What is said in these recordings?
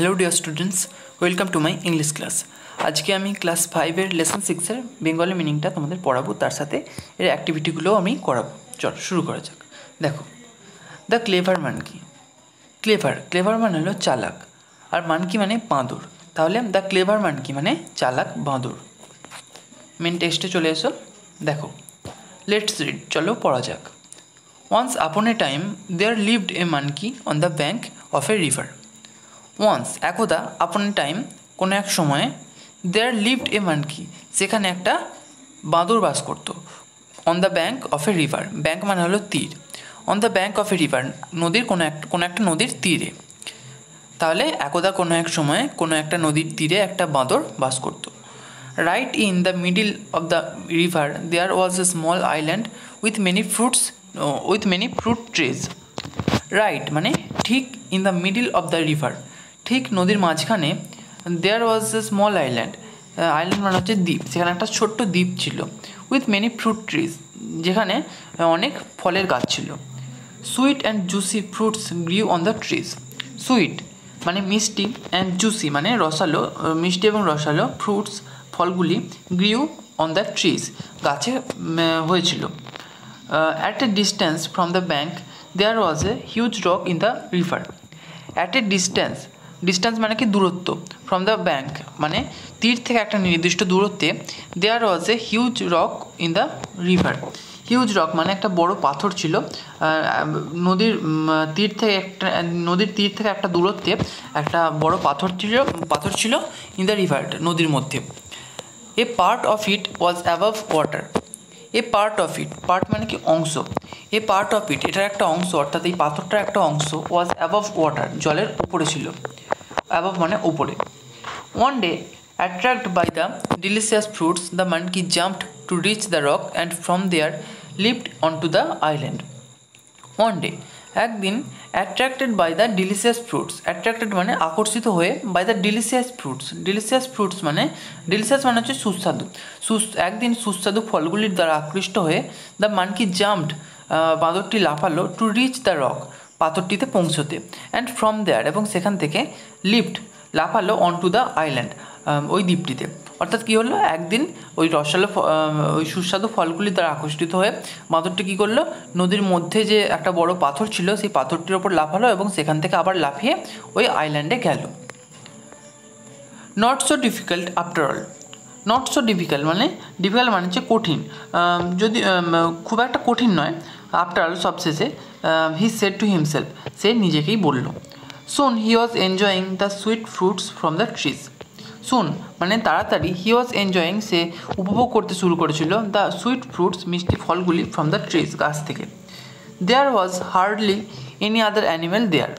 Hello dear students, welcome to my English class. আজকে আমি class 5-এর lesson 6-এর Bengali মিনিংটা তোমাদের পড়াবো, তার সাথে এর অ্যাক্টিভিটিগুলোও আমি করাবো। চল শুরু করা যাক। দেখো, দ্য ক্লেভার মানকি। ক্লেভার মানে হলো চালাক, আর মানকি মানে বাঁদর। তাহলে দ্য ক্লেভার মানকি মানে চালাক বাঁদর। মেন টেক্সটে চলে এসো। দেখো, লেটস রিড, চলো পড়া যাক। Once upon a time there lived a monkey on the bank of a river. Once একদা, আপন টাইম কোনো এক সময়ে, দেয়ার লিভড এ মানকি সেখানে একটা বাঁদর বাস করতো। On the bank of a river, bank মানে হলো তীর। On the bank of a river নদীর কোনো একটা নদীর তীরে। তাহলে একদা কোনো এক সময়ে কোনো একটা নদীর তীরে একটা বাঁদর বাস করতো। Right in the middle of the river there was a small island with many fruit trees. Right মানে ঠিক, in the middle of the river ঠিক নদীর মাঝখানে, there was a small island, island মানে হচ্ছে দ্বীপ, সেখানে একটা ছোট্ট দ্বীপ ছিল। উইথ মেনি ফ্রুট ট্রিজ, যেখানে অনেক ফলের গাছ ছিল। Sweet and juicy fruits গ্রিউ on the trees. Sweet মানে মিষ্টি, অ্যান্ড জুসি মানে রসালো, মিষ্টি এবং রসালো, ফ্রুটস ফলগুলি, গ্রিউ অন দ্য ট্রিজ গাছে হয়েছিল। At a distance from the bank there was a huge rock in the river. At a distance মানে কি দূরত্ব, ফ্রম দ্য ব্যাঙ্ক মানে তীর থেকে একটা নির্দিষ্ট দূরত্বে, there was a huge rock in the river. Huge rock মানে একটা বড় পাথর ছিল, নদীর তীর থেকে একটা দূরত্বে একটা বড় পাথর ছিল ইন দ্য রিভার, নদীর মধ্যে। A part of it was above water. A part of it, part মানে কি অংশ, এ পার্ট অফ ইট এটার একটা অংশ, অর্থাৎ এই পাথরটার একটা অংশ, ওয়াজ অ্যাবাভ ওয়াটার জলের উপরে ছিল। অ্যাবাভ মানে উপরে। One day attract by the delicious fruits the monkey jumped to reach the rock and from there leapt on to the island. One day একদিন, attracted by the delicious fruits, attracted মানে আকর্ষিত হয়ে, by the delicious fruits মানে delicious মানে হচ্ছে সুস্বাদু, একদিন সুস্বাদু ফলগুলির দ্বারা আকৃষ্ট হয়ে, দ্য মানকি জাম্পড বাঁদরটি লাফালো, টু রিচ দ্য রক পাথরটিতে পৌঁছতে, অ্যান্ড ফ্রম দেয়ার এবং সেখান থেকে, লিফট লাফালো, অন টু দ্য আইল্যান্ড ওই দ্বীপটিতে। অর্থাৎ কী হলো, একদিন ওই ওই সুস্বাদু ফলগুলির দ্বারা আকর্ষিত হয়ে বাঁদরটি কী করলো, নদীর মধ্যে যে একটা বড় পাথর ছিল সেই পাথরটির ওপর লাফালো এবং সেখান থেকে আবার লাফিয়ে ওই আইল্যান্ডে গেল। Not so difficult after all. Not so difficult মানে হচ্ছে কঠিন, যদি খুব একটা কঠিন নয়। আফটার অল সবশেষে, হি সেড টু হিমসেলফ সে নিজেকেই বলল। Soon he was enjoying the sweet fruits from the trees. Soon মানে তাড়াতাড়ি, হি ওয়াজ এনজয়িং সে উপভোগ করতে শুরু করেছিল, দ্য সুইট ফ্রুটস মিষ্টি ফলগুলি, ফ্রম দ্য ট্রিজ গাছ থেকে। There was hardly any other animal there.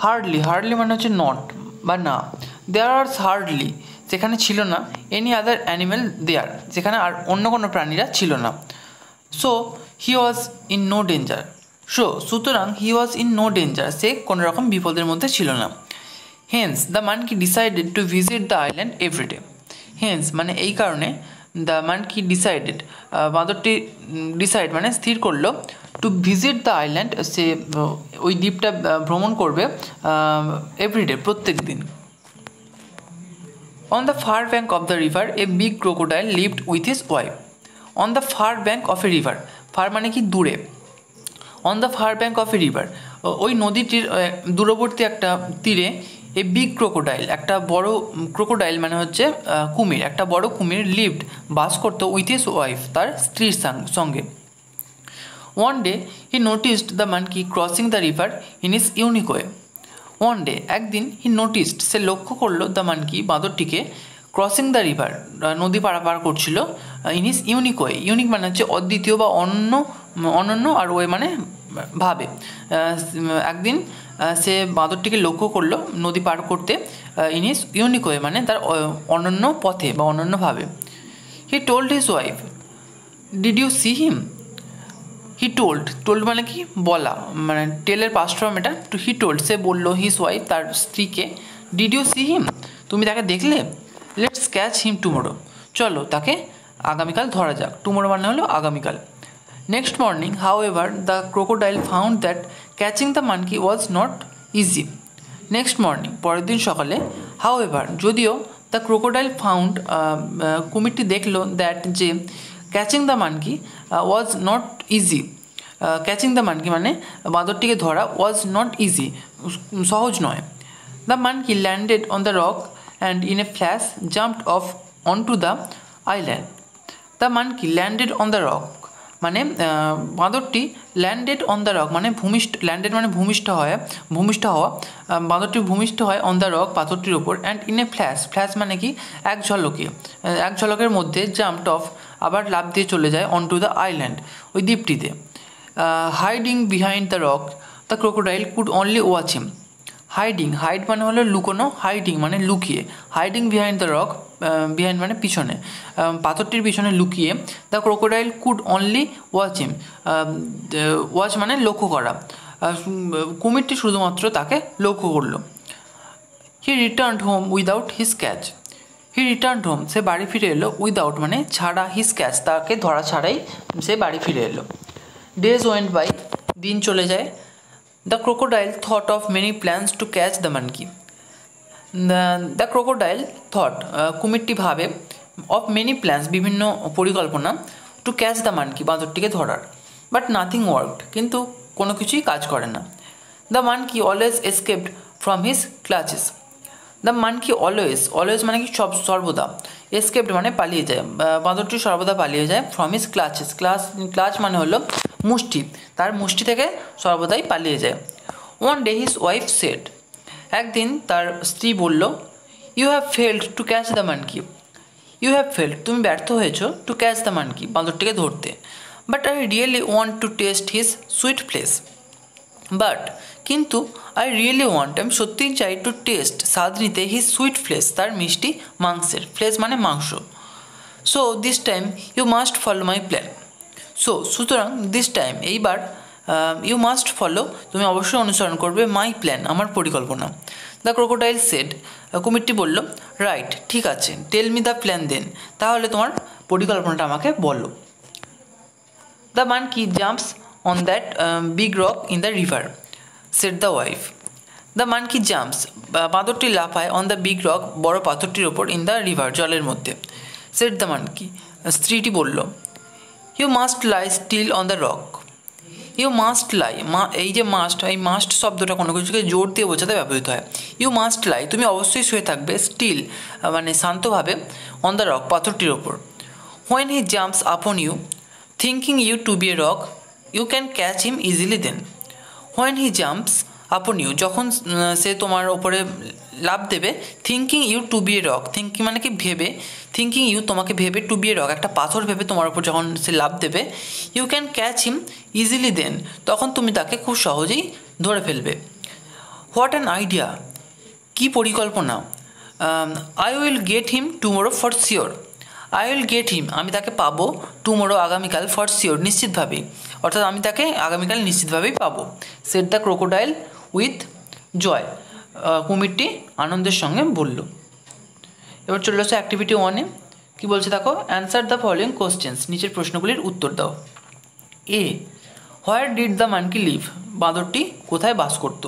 Hardly মানে হচ্ছে নট বা না। দেয়ার ওয়াজ হার্ডলি সেখানে ছিল না, এনি আদার অ্যানিমেল দেয়ার যেখানে আর অন্য কোনো প্রাণীরা ছিল না। So he was in no danger. সুতরাং he was in no danger সে কোনো রকম বিপদের মধ্যে ছিল না। Hence the monkey decided to visit the island everyday. Hence মানে এই কারণে, দ্য মানকি ডিসাইডেড বাঁদরটি ডিসাইড মানে স্থির করলো, টু ভিজিট দ্য আইল্যান্ড সে ওই দ্বীপটা ভ্রমণ করবে এভরিডে প্রত্যেক দিন। On the far bank of the river a big crocodile lived with his wife. On the far bank of a river, far মানে কি দূরে, on the far bank of a river ওই নদীটির দূরবর্তী একটা তীরে, এ বিগ ক্রোকোডাইল একটা বড় ক্রোকোডাইল মানে হচ্ছে কুমির, একটা বড় কুমির, লিভড বাস করতো, উইথ হিজ ওয়াইফ তার স্ত্রীর সঙ্গে। One day he noticed the monkey crossing the river in his unique way. One day একদিন, হি নোটিসড সে লক্ষ্য করলো, দ্য মানকি বাঁদরটিকে, ক্রসিং দ্য রিভার নদী পারাপার করছিল, in his unique way, unique মানে হচ্ছে অদ্বিতীয় বা অনন্য, আর ওয়ে মানে ভাবে। একদিন সে বাঁদরটিকে লক্ষ্য করলো নদী পার করতে, ইন হিজ ইউনিক ওয়ে মানে তার অনন্য পথে বা অনন্যভাবে। He told his wife, did you see him. He told মানে কি বলা, মানে টেলের পাস্ট ফর্ম এটা। টু হি টোল্ড সে বলল, হিজ ওয়াইফ তার স্ত্রীকে, ডিড ইউ সি হিম তুমি তাকে দেখলে। লেটস ক্যাচ হিম টুমোরো চলো তাকে আগামীকাল ধরা যাক। টুমোরো মানে হলো আগামীকাল। Next morning however the crocodile found that catching the monkey was not easy. Next morning, পরের দিন সকালে, হাউ এভার, যদিও, দ্য ক্রোকোডাইল ফাউন্ড, কুমিরটি দেখলো দ্যাট যে catching the monkey was not easy. Catching the monkey মানে বাঁদরটিকে ধরা, ওয়াজ নট ইজি, সহজ নয়। The monkey landed on the rock and in a flash jumped off on to the island. The monkey landed on the rock মানে বাঁদরটি landed on the rock মানে landed মানে ভূমিষ্ঠ হওয়া, বাঁদরটি ভূমিষ্ঠ হয় অন দ্য রক, পাথরটির ওপর, অ্যান্ড ইন এ ফ্ল্যাশ মানে কি এক ঝলকের মধ্যে জাম্পড অফ আবার লাফ দিয়ে চলে যায় অন টু দ্য আইল্যান্ড, ওই দ্বীপটিতে। Hiding behind the rock the crocodile could only watch him. Hide মানে হলো লুকোনো, হাইডিং মানে লুকিয়ে, hiding behind the rock, behind মানে পিছনে, পাথরটির পিছনে লুকিয়ে, the crocodile could only watch him, watch মানে লক্ষ্য করা, কুমিরটি শুধুমাত্র তাকে লক্ষ্য করলো। He returned home without his catch. He returned home, সে বাড়ি ফিরে এলো, উইদাউট মানে ছাড়া, হিজ ক্যাচ তাকে ধরা ছাড়াই সে বাড়ি ফিরে এলো। ডেজ ওয়েন্ট বাই, দিন চলে যায়। The crocodile thought of many plans to catch the monkey. The crocodile thought, কুমিরটি ভাবে, অফ মেনি প্ল্যান্স বিভিন্ন পরিকল্পনা, টু ক্যাচ দ্য মানকি বাঁদরটিকে ধরার, বাট নাথিং ওয়ার্কড কিন্তু কোনো কিছুই কাজ করে না। The monkey always escaped from his clutches. The monkey always মানে কি সর্বদা, এসকেপড মানে পালিয়ে যায়, বাঁদরটি সর্বদা পালিয়ে যায়, ফ্রম হিজ ক্লাচেস, ক্লাচ মানে হলো মুষ্টি, তার মুষ্টি থেকে সর্বদাই পালিয়ে যায়। One day his wife said, একদিন তার স্ত্রী বলল, you have failed to catch the monkey. You have failed তুমি ব্যর্থ হয়েছো, টু ক্যাচ দ্য মানকি বাঁদরটিকে ধরতে, but I really want to taste his sweet flesh. But কিন্তু আই রিয়েলি ওয়ান্ট আমি সত্যিই চাই, টু টেস্ট স্বাদ নিতে, হিজ সুইট ফ্লেশ তার মিষ্টি মাংসের, ফ্লেশ মানে মাংস। So this time you must follow my plan. সুতরাং দিস টাইম এইবার, ইউ মাস্ট ফলো তুমি অবশ্যই অনুসরণ করবে, মাই প্ল্যান আমার পরিকল্পনা। দ্য ক্রোকোডাইল সেড, কুমিরটি বলল, রাইট ঠিক আছে, tell me the plan then, তাহলে তোমার পরিকল্পনাটা আমাকে বলো। The monkey jumps on that big rock in the river, said the wife. The monkey jumps বাঁদরটি লাফায়, অন দ্য বিগ রক বড় পাথরটির ওপর, ইন দ্য রিভার জলের মধ্যে, সেড দ্য মানকি স্ত্রীটি বলল, you must lie still on the rock. You must lie, এই যে মাস্ট, এই মাস্ট শব্দটা কোনো কিছুকে জোর দিয়ে বোঝাতে ব্যবহৃত হয়। ইউ মাস্ট লাই তুমি অবশ্যই শুয়ে থাকবে, স্টিল মানে শান্তভাবে, অন দ্য রক পাথরটির ওপর। When he jumps upon you thinking you to be a rock you can catch him easily then. When he jumps upon you যখন সে তোমার ওপরে লাফ দেবে, thinking you to be a rock, thinking মানে কি ভেবে, থিঙ্কিং ইউ তোমাকে ভেবে, টু বি এ রক একটা পাথর ভেবে তোমার ওপর যখন সে লাফ দেবে, you can catch him easily then তখন তুমি তাকে খুব সহজেই ধরে ফেলবে। হোয়াট অ্যান আইডিয়া, কী পরিকল্পনা। I will get him tomorrow for sure. I will get him আমি তাকে পাবো, টুমোরো আগামীকাল, ফর শিওর নিশ্চিতভাবেই, অর্থাৎ আমি তাকে আগামীকাল নিশ্চিতভাবেই পাবো। Said the crocodile with joy, কুমিরটি আনন্দের সঙ্গে বলল। এবার চলে আসছে অ্যাক্টিভিটি 1-এ, কী বলছে দেখো, অ্যান্সার দ্য ফলোয়িং কোশ্চেন্স, নিচের প্রশ্নগুলির উত্তর দাও। A, where did the monkey live, বাঁদরটি কোথায় বাস করত।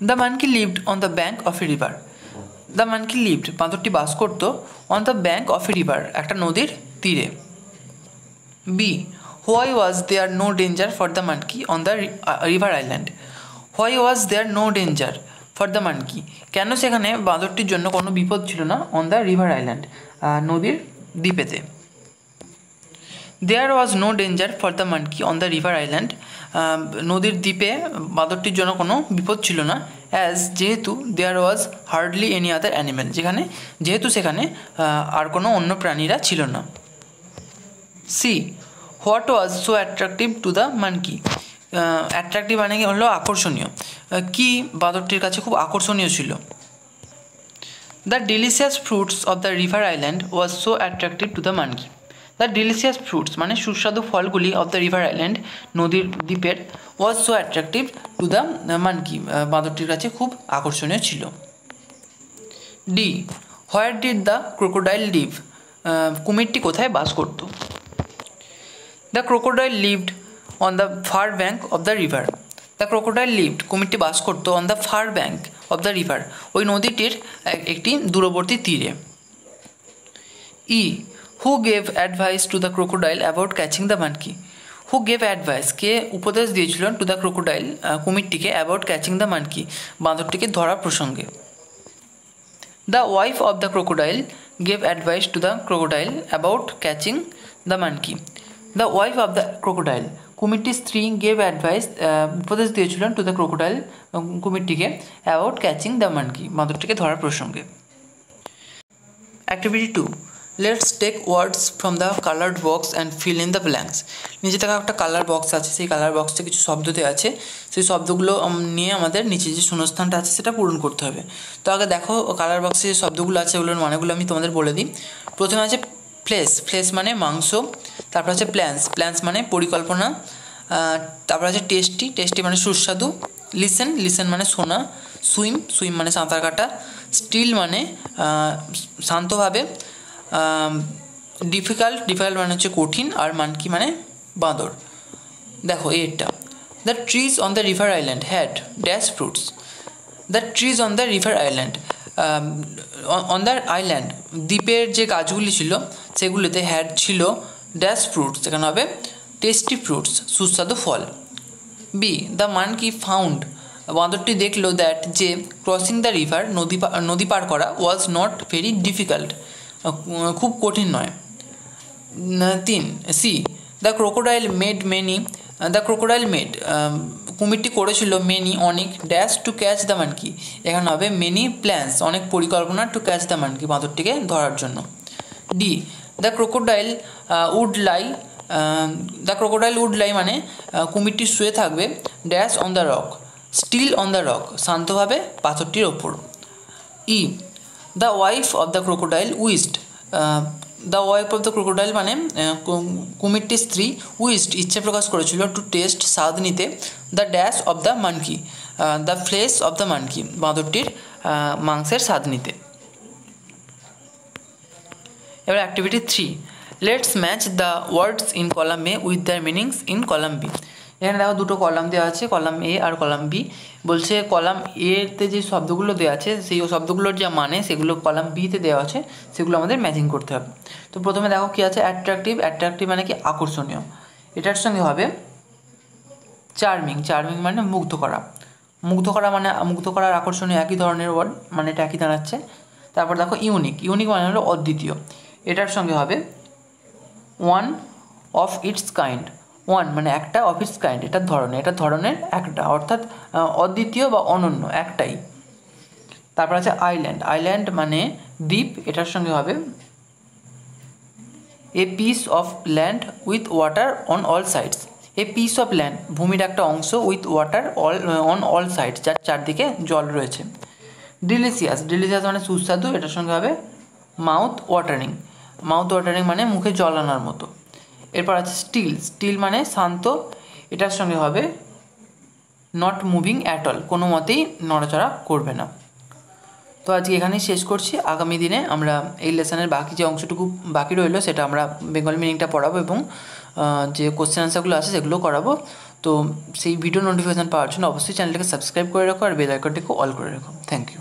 The monkey lived on the bank of a river. The monkey lived বাঁদরটি বাস করত, on the bank of a river একটা নদীর তীরে। B, why was there no danger for the monkey on the river island. Why was there no danger for the monkey কেন সেখানে বাঁদরটির জন্য কোনো বিপদ ছিল না, অন দ্য রিভার আইল্যান্ড নদীর দ্বীপেতে। There was no danger for the monkey on the river island নদীর দ্বীপে বাঁদরটির জন্য কোনো বিপদ ছিল না, অ্যাজ যেহেতু, there was hardly any other animal যেহেতু সেখানে আর কোনো অন্য প্রাণীরা ছিল না। C, what was so attractive to the monkey. Attractive মানে কি হলো আকর্ষণীয়, কি বাঁদরটির কাছে খুব আকর্ষণীয় ছিল। The delicious fruits of the river island was so attractive to the monkey. The delicious fruits মানে সুস্বাদু ফলগুলি, অফ দ্য রিভার আইল্যান্ড নদীর দ্বীপের, was so attractive to the monkey বাঁদরটির কাছে খুব আকর্ষণীয় ছিল। D, where did the crocodile live, কুমিরটি কোথায় বাস করত। The crocodile lived on the far bank of the river. The crocodile lived, কুমিরটি বাস করতো on the far bank of the river, ওই নদীটির একটি দূরবর্তী তীরে। E, who gave advice to the crocodile about catching the monkey, who gave advice, কে উপদেশ দিয়েছিলেন টু দ্য ক্রোকোডাইল, কুমিরটিকে, অ্যাবাউট ক্যাচিং দ্য মানকি, বাঁদরটিকে ধরার প্রসঙ্গে। The wife of the crocodile gave advice to the crocodile about catching the monkey, the wife of the crocodile, কুমিরটির স্ত্রী, gave advice, উপদেশ দিয়েছিলেন টু দ্য ক্রোকোডাইল, কুমিরটিকে, about catching the monkey, বাঁদরটিকে ধরার প্রসঙ্গে। Activity 2, let's take words from the coloured box and fill in the blanks. নিচে থাকা একটা কালার বক্স আছে, সেই কালার বক্সে কিছু শব্দ দেওয়া আছে, সেই শব্দগুলো নিয়ে আমাদের নিচে যে শূন্যস্থানটা আছে সেটা পূরণ করতে হবে। তো আগে দেখো কালার বক্সে যে শব্দগুলো আছে ওগুলোর মানেগুলো আমি তোমাদের বলে দিই। প্রথমে আছে ফ্লেশ, ফ্লেশ মানে মাংস। তারপর আছে প্ল্যান্স, প্ল্যান্স মানে পরিকল্পনা। তারপর আছে টেস্টি, টেস্টি মানে সুস্বাদু। লিসেন, লিসেন মানে শোনা। সুইম, সুইম মানে সাঁতার কাটা। স্টিল মানে শান্তভাবে। ডিফিকাল্ট, ডিফিকাল্ট মানে হচ্ছে কঠিন। আর মানকি মানে বাঁদর। দেখো এটা, the trees on the river island had dash fruits, the trees on the river island, on the island দ্বীপের যে গাছগুলি ছিল সেগুলিতে হ্যাড ছিল ড্যাশ ফ্রুটস, সেখানে হবে টেস্টি ফ্রুটস, সুস্বাদু ফল। বি, দ্য মানকি ফাউন্ড, বাঁদরটি দেখলো দ্যাট যে ক্রসিং দ্য রিভার, নদী পার করা, ওয়াজ নট ভেরি ডিফিকাল্ট, খুব কঠিন নয়। 3, C, the crocodile made many, the crocodile made, কুমিরটি করেছিল মেনি অনেক, dash to catch the monkey, এখানে হবে মেনি প্ল্যান্স, অনেক পরিকল্পনা, টু ক্যাচ দ্য মানকি, বাঁদরটিকে ধরার জন্য। D, the crocodile would lie, the crocodile would lie মানে কুমিরটি শুয়ে থাকবে, dash on the rock, still on the rock, শান্তভাবে পাথরটির ওপর। E, the wife of the crocodile wished, the wife of the crocodile মানে কুমিরটির স্ত্রী, উইস্ট ইচ্ছে প্রকাশ করেছিল, টু টেস্ট স্বাদ নিতে, the dash of the monkey, the flesh of the monkey, বাঁদরটির মাংসের স্বাদ নিতে। এবার activity 3, let's match the words in column A with their meanings in column B. এখানে দেখো দুটো কলাম দেওয়া আছে, কলাম এ আর কলাম বি। বলছে কলাম এতে যে শব্দগুলো দেওয়া আছে সেই শব্দগুলোর যা মানে সেগুলো কলাম বিতে দেওয়া আছে, সেগুলো আমাদের ম্যাচিং করতে হবে। তো প্রথমে দেখো কী আছে, অ্যাট্রাকটিভ, অ্যাট্রাকটিভ মানে কি আকর্ষণীয়, এটার সঙ্গে হবে চার্মিং, চার্মিং মানে মুগ্ধ করা, মুগ্ধ করা মানে মুগ্ধ করার আকর্ষণীয় একই ধরনের ওয়ার্ড, মানে এটা একই দাঁড়াচ্ছে। তারপর দেখো ইউনিক, ইউনিক মানে হলো অদ্বিতীয়, এটার সঙ্গে হবে one of its kind, one মানে একটা, অফ ইটস কাইন্ড এটার ধরনের, এটার ধরনের একটা, অর্থাৎ অদ্বিতীয় বা অনন্য, একটাই। তারপর আছে আইল্যান্ড, আইল্যান্ড মানে দ্বীপ, এটার সঙ্গে হবে a piece of land with water on all sides, a piece of land ভূমির একটা অংশ, with water on all sides যার চারদিকে জল রয়েছে। ডিলিশিয়াস, ডিলিশিয়াস মানে সুস্বাদু, এটার সঙ্গে হবে মাউথ ওয়াটারিং, মাউথ ওয়াটারিং মানে মুখে জল আনার মতো। এরপর আছে স্টিল, স্টিল মানে শান্ত, এটার সঙ্গে হবে নট মুভিং অ্যাট অল, কোনো মতেই নড়াচড়া করবে না। তো আজকে এখানেই শেষ করছি, আগামী দিনে আমরা এই লেসনের বাকি যে অংশটুকু বাকি রইলো সেটা আমরা বেঙ্গলি মিনিংটা পড়াবো এবং যে কোশ্চেন আনসারগুলো আছে সেগুলো করাবো। তো সেই ভিডিও নোটিফিকেশান পাওয়ার জন্য অবশ্যই চ্যানেলটাকে সাবস্ক্রাইব করে রাখো আর বেল আইকনটিকে অল করে রাখো। Thank you.